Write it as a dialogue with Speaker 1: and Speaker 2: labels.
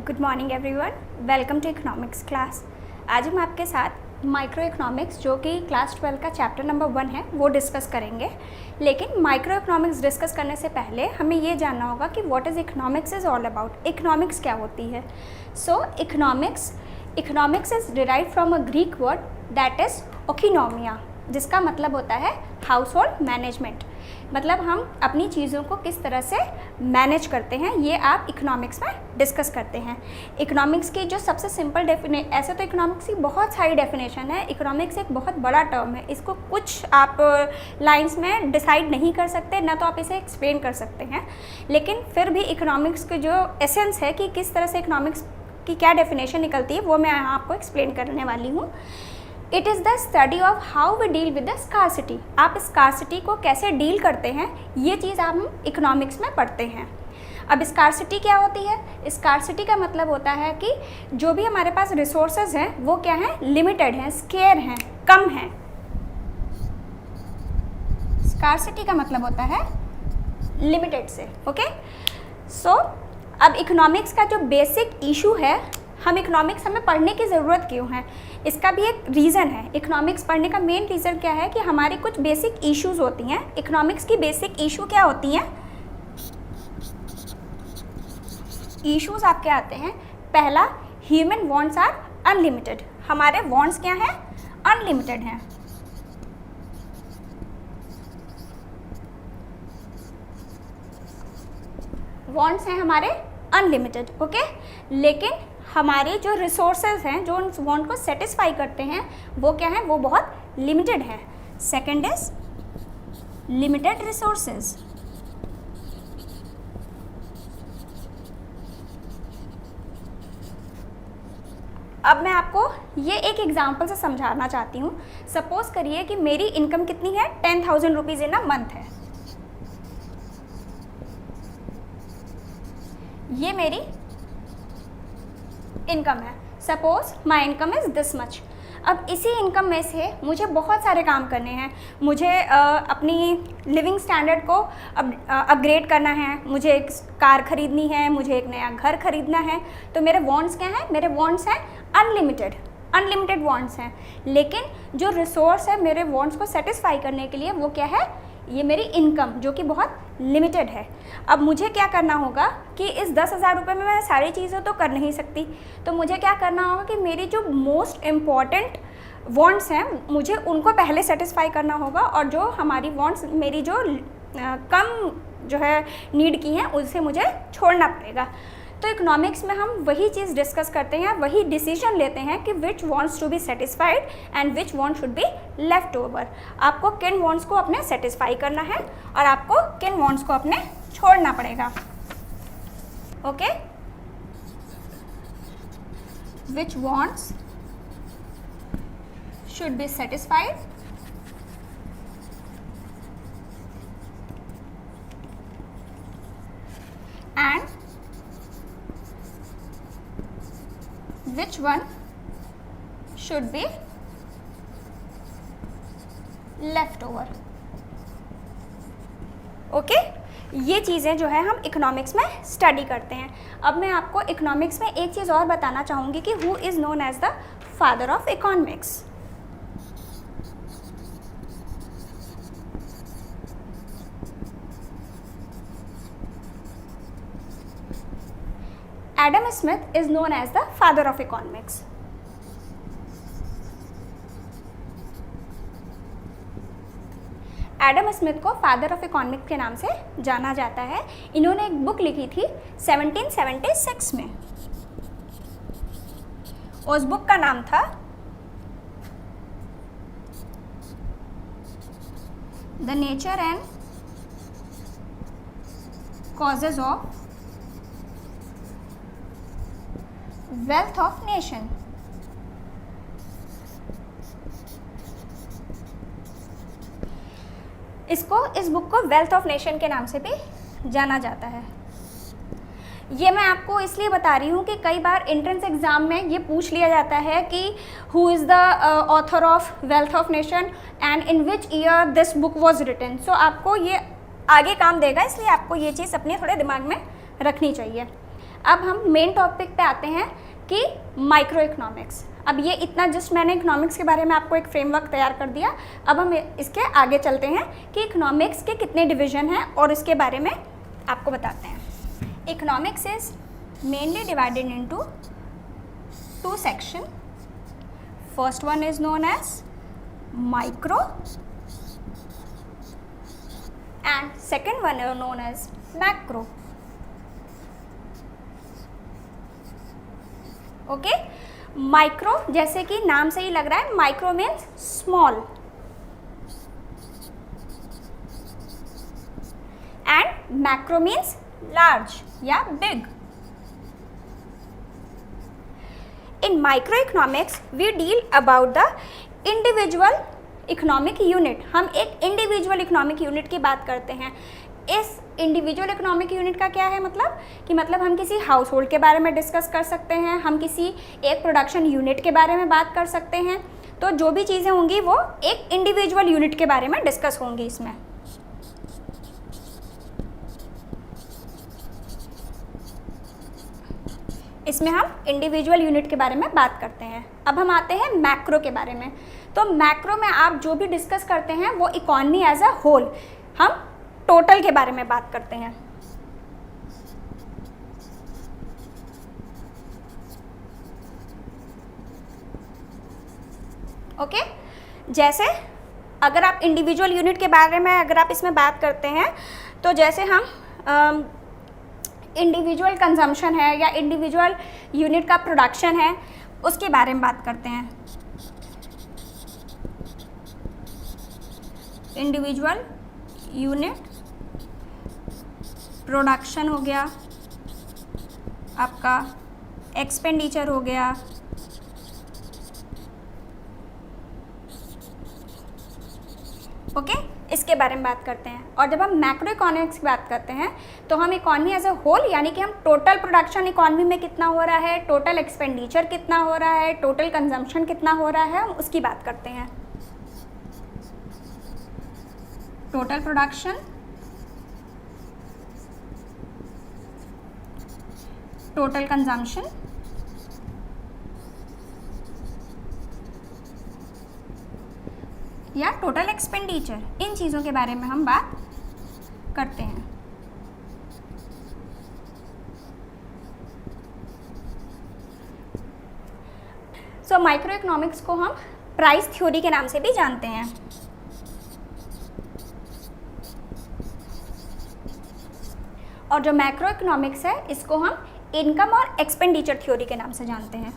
Speaker 1: Good morning everyone, welcome to economics class. आज हम आपके साथ माइक्रो इकोनॉमिक्स जो कि क्लास 12 का चैप्टर नंबर 1 है वो डिस्कस करेंगे। लेकिन माइक्रो इकोनॉमिक्स डिस्कस करने से पहले हमें ये जानना होगा कि what is economics is all about. Economics क्या होती है? So economics is derived from a Greek word that is ओकिनोमिया, जिसका मतलब होता है हाउस होल्ड मैनेजमेंट। मतलब हम अपनी चीज़ों को किस तरह से मैनेज करते हैं, ये आप इकोनॉमिक्स में डिस्कस करते हैं। इकोनॉमिक्स की जो सबसे सिंपल ऐसे तो इकोनॉमिक्स की बहुत सारी डेफिनेशन है। इकोनॉमिक्स एक बहुत बड़ा टर्म है, इसको कुछ आप लाइंस में डिसाइड नहीं कर सकते, ना तो आप इसे एक्सप्लेन कर सकते हैं। लेकिन फिर भी इकोनॉमिक्स की जो एसेंस है कि किस तरह से इकोनॉमिक्स की क्या डेफिनेशन निकलती है, वो मैं यहाँ आपको एक्सप्लेन करने वाली हूँ। It is the study of how we deal with the scarcity. आप स्कार्सिटी को कैसे डील करते हैं, ये चीज़ आप इकोनॉमिक्स में पढ़ते हैं। अब स्कार्सिटी क्या होती है? स्कार्सिटी का मतलब होता है कि जो भी हमारे पास रिसोर्सेज हैं वो क्या हैं, लिमिटेड हैं, स्केयर हैं, कम हैं। स्कार्सिटी का मतलब होता है लिमिटेड से। ओके, सो अब इकोनॉमिक्स का जो बेसिक इशू है, हम इकोनॉमिक्स हमें पढ़ने की ज़रूरत क्यों है, इसका भी एक रीज़न है। इकोनॉमिक्स पढ़ने का मेन रीज़न क्या है कि हमारी कुछ बेसिक इश्यूज़ होती हैं। इकोनॉमिक्स की बेसिक इशू क्या होती हैं? इश्यूज़ आपके आते हैं। पहला, ह्यूमन वांट्स आर अनलिमिटेड। हमारे वांट्स क्या हैं? अनलिमिटेड हैं। वांट्स हैं हमारे अनलिमिटेड। ओके, लेकिन हमारे जो रिसोर्सेज हैं जो उन वांट को सेटिस्फाई करते हैं वो क्या है, वो बहुत लिमिटेड है। Second is limited resources. अब मैं आपको ये एक एग्जांपल से समझाना चाहती हूँ। सपोज करिए कि मेरी इनकम कितनी है, 10,000 रुपीज़ इन अ मंथ है। ये मेरी इनकम है। Suppose my income is this much. अब इसी इनकम में से मुझे बहुत सारे काम करने हैं। मुझे अपनी लिविंग स्टैंडर्ड को अपग्रेड करना है, मुझे एक कार ख़रीदनी है, मुझे एक नया घर ख़रीदना है। तो मेरे वांट्स क्या हैं? मेरे वांट्स हैं अनलिमिटेड वांट्स हैं। लेकिन जो रिसोर्स है मेरे वांट्स को सेटिस्फाई करने के लिए वो क्या है? ये मेरी इनकम, जो कि बहुत लिमिटेड है। अब मुझे क्या करना होगा कि इस 10,000 रुपये में मैं सारी चीज़ें तो कर नहीं सकती, तो मुझे क्या करना होगा कि मेरी जो मोस्ट इम्पॉर्टेंट वांट्स हैं मुझे उनको पहले सेटिस्फाई करना होगा, और जो हमारी वांट्स मेरी जो कम जो है नीड की हैं उसे मुझे छोड़ना पड़ेगा। तो इकोनॉमिक्स में हम वही चीज़ डिस्कस करते हैं, वही डिसीजन लेते हैं कि which wants to be satisfied and which want should be left over. आपको किन वांट्स को अपने सेटिस्फाई करना है और आपको किन वांट्स को अपने छोड़ना पड़ेगा। Okay, which wants should be satisfied and which one should be left over। Okay, ये चीज़ें जो है हम इकोनॉमिक्स में स्टडी करते हैं। अब मैं आपको इकोनॉमिक्स में एक चीज़ और बताना चाहूँगी कि who is known as the father of economics. Adam Smith is known as the father of economics. Adam Smith को फादर ऑफ इकोनॉमिक्स के नाम से जाना जाता है। इन्होंने एक बुक लिखी थी 1776 में। उस बुक का नाम था the nature and causes of Wealth of nation. इस बुक को वेल्थ ऑफ नेशन के नाम से भी जाना जाता है। ये मैं आपको इसलिए बता रही हूँ कि कई बार एंट्रेंस एग्जाम में ये पूछ लिया जाता है कि who is the author of Wealth of Nation and in which year this book was written. So आपको ये आगे काम देगा, इसलिए आपको ये चीज़ अपने थोड़े दिमाग में रखनी चाहिए। अब हम मेन टॉपिक पे आते हैं कि माइक्रो इकोनॉमिक्स। अब ये इतना जस्ट मैंने इकोनॉमिक्स के बारे में आपको एक फ्रेमवर्क तैयार कर दिया। अब हम इसके आगे चलते हैं कि इकोनॉमिक्स के कितने डिवीज़न हैं और इसके बारे में आपको बताते हैं। Economics is mainly divided into 2 section. First one is known as micro and second one is known as macro. Okay, micro जैसे कि नाम से ही लग रहा है, micro means small and macro means large या big. In micro economics we deal about the individual economic unit. हम एक इंडिविजुअल इकोनॉमिक यूनिट की बात करते हैं। इस इंडिविजुअल इकोनॉमिक यूनिट का क्या है मतलब कि हम किसी हाउस होल्ड के बारे में डिस्कस कर सकते हैं, हम किसी एक प्रोडक्शन यूनिट के बारे में बात कर सकते हैं। तो जो भी चीज़ें होंगी वो एक इंडिविजुअल यूनिट के बारे में डिस्कस होंगी। इसमें हम इंडिविजुअल यूनिट के बारे में बात करते हैं। अब हम आते हैं मैक्रो के बारे में। तो मैक्रो में आप जो भी डिस्कस करते हैं वो इकॉनमी एज अ होल, हम टोटल के बारे में बात करते हैं। ओके, जैसे अगर आप इंडिविजुअल यूनिट के बारे में अगर आप इसमें बात करते हैं तो जैसे हम इंडिविजुअल कंजम्पशन है या इंडिविजुअल यूनिट का प्रोडक्शन है उसके बारे में बात करते हैं। इंडिविजुअल यूनिट प्रोडक्शन हो गया, आपका एक्सपेंडिचर हो गया, ओके, इसके बारे में बात करते हैं। और जब हम मैक्रो इकोनॉमिक्स की बात करते हैं तो हम इकॉनमी एज अ होल यानी कि हम टोटल प्रोडक्शन इकॉनमी में कितना हो रहा है, टोटल एक्सपेंडिचर कितना हो रहा है, टोटल कंजम्पशन कितना हो रहा है, हम उसकी बात करते हैं। टोटल प्रोडक्शन, टोटल कंजम्पशन, या टोटल एक्सपेंडिचर, इन चीज़ों के बारे में हम बात करते हैं। सो माइक्रो इकोनॉमिक्स को हम प्राइस थ्योरी के नाम से भी जानते हैं। और जो मैक्रो इकोनॉमिक्स है इसको हम इनकम और एक्सपेंडिचर थ्योरी के नाम से जानते हैं।